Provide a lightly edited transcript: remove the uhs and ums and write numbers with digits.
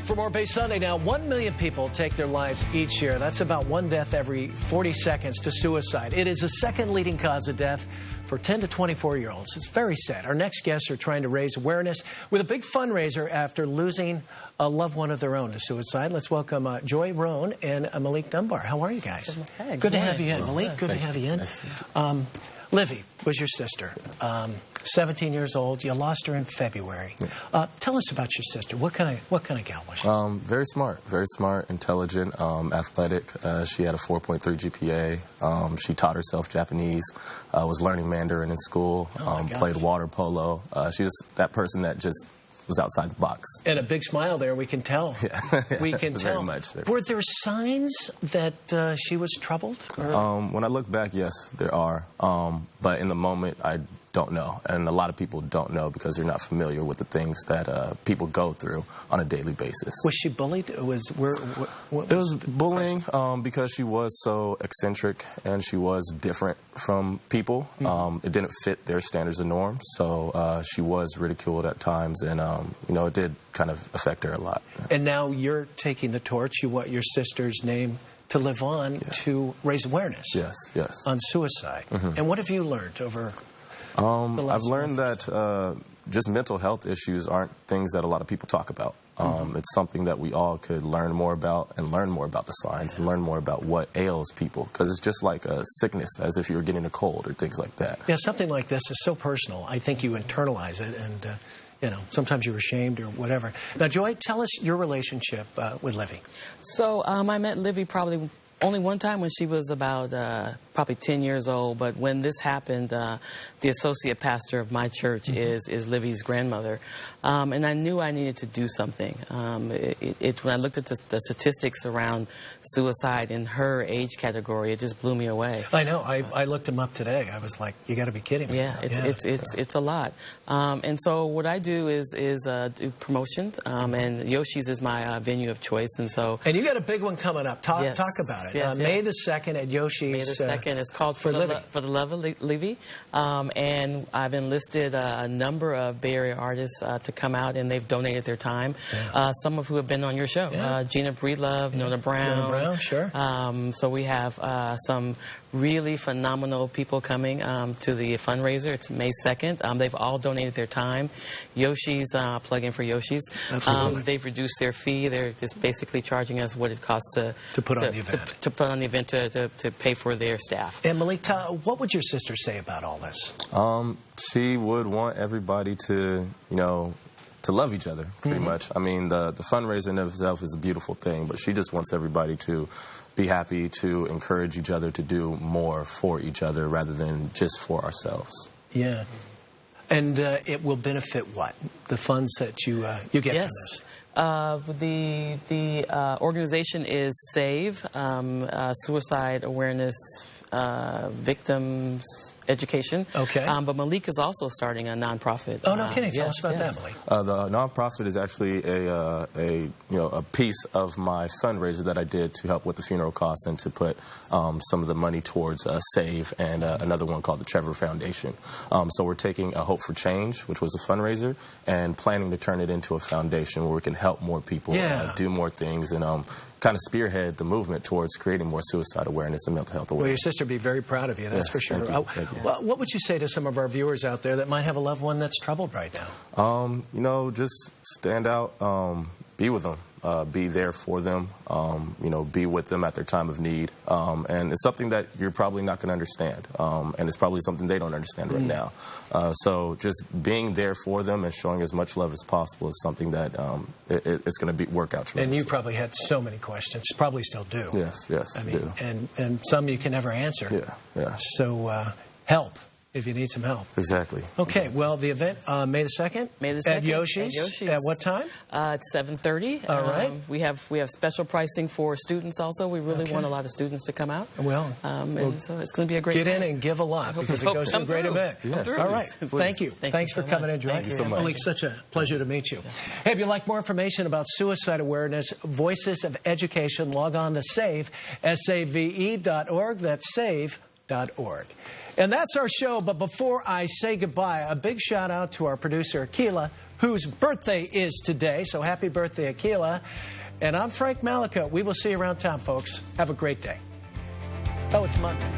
back for more Bay Sunday now. 1 million people take their lives each year. That's about one death every 40 seconds to suicide. It is the second leading cause of death for 10 to 24-year-olds. It's very sad. Our next guests are trying to raise awareness with a big fundraiser after losing a loved one of their own to suicide. Let's welcome Joy Roan and Malik Dunbar. How are you guys? Okay, good to have you in. Malik, good to have you in. Livy was your sister, 17 years old. You lost her in February. Tell us about your sister. What kind of gal was she? Very smart, intelligent, athletic. She had a 4.3 GPA. She taught herself Japanese, was learning Mandarin in school, played water polo. She was that person that just was outside the box. And a big smile there, we can tell. Yeah. We can tell. Very much. Were there signs that she was troubled? When I look back, yes, there are. But in the moment, I don't know. And a lot of people don't know because they're not familiar with the things that people go through on a daily basis. Was she bullied? It was bullying because she was so eccentric and she was different from people. It didn't fit their standards and norms, so she was ridiculed at times, and you know, it did kind of affect her a lot. And now you're taking the torch. You want your sister's name to live on to raise awareness. Yes. On suicide. And what have you learned over? I've learned that just mental health issues aren't things that a lot of people talk about. It's something that we all could learn more about, and learn more about the signs, and learn more about what ails people, because it's just like a sickness, as if you were getting a cold or things like that. Yeah, something like this is so personal. I think you internalize it, and you know, sometimes you're ashamed or whatever. Now, Joy, tell us your relationship with Livy. So I met Livy probably only one time when she was about probably 10 years old, but when this happened, the associate pastor of my church is Livy's grandmother, and I knew I needed to do something. When I looked at the statistics around suicide in her age category, it just blew me away. I know. I looked them up today. I was like, you got to be kidding me. Yeah, it's a lot. And so what I do is do promotions, and Yoshi's is my venue of choice, and so. And you got a big one coming up. Talk about it. Yes, May the 2nd at Yoshi's. May the 2nd. It's called For the Love of Livy. And I've enlisted a't of Bay Area artists to come out, and they've donated their time. Some of who have been on your show. Gina Breedlove, Nona Brown. Nona Brown, sure. So we have some really phenomenal people coming to the fundraiser. It's May 2nd. They've all donated their time. Yoshi's, plug in for Yoshi's. They've reduced their fee. They're just basically charging us what it costs to put on the event. To put on the event, to pay for their staff. And Malik, what would your sister say about all this? She would want everybody to, you know, to love each other, pretty much. I mean, the fundraiser in itself is a beautiful thing, but she just wants everybody to be happy, to encourage each other to do more for each other rather than just for ourselves. Yeah. And it will benefit what? The funds that you get from this? The organization is SAVE, Suicide Awareness Victims Education. Okay. But Malik is also starting a nonprofit. Oh, no kidding. Tell us about that, Malik. The nonprofit is actually a piece of my fundraiser that I did to help with the funeral costs and to put some of the money towards SAVE and another one called the Trevor Foundation. So we're taking a Hope for Change, which was a fundraiser, and planning to turn it into a foundation where we can help more people do more things and kind of spearhead the movement towards creating more suicide awareness and mental health awareness. Well, your sister would be very proud of you, that's for sure. Thank you. Well, what would you say to some of our viewers out there that might have a loved one that's troubled right now? You know, just stand out, be with them. Be there for them, you know, be with them at their time of need. And it's something that you're probably not going to understand. And it's probably something they don't understand right now. So just being there for them and showing as much love as possible is something that it's going to work out tremendously. And you probably had so many questions, probably still do. Yes, I mean, and some you can never answer. Yeah. So help. If you need some help. Exactly. Okay, well, the event, May the 2nd? May the 2nd. At Yoshi's. At what time? It's 7:30. All right. We have special pricing for students also. We really want a lot of students to come out. Well, and so it's going to be a great Get in and give a lot because it goes to a great event. Yeah. All right. Thank you. Thanks for coming in, Joy. Thank you so much. Malik, such a pleasure to meet you. Hey, if you'd like more information about suicide awareness, Voices of Education, log on to SAVE, SAVE.org. That's SAVE.org. livy.org. And that's our show, but before I say goodbye, a big shout out to our producer, Akila, whose birthday is today. So happy birthday, Akila. And I'm Frank Malika. We will see you around town, folks. Have a great day. Oh, it's Monday.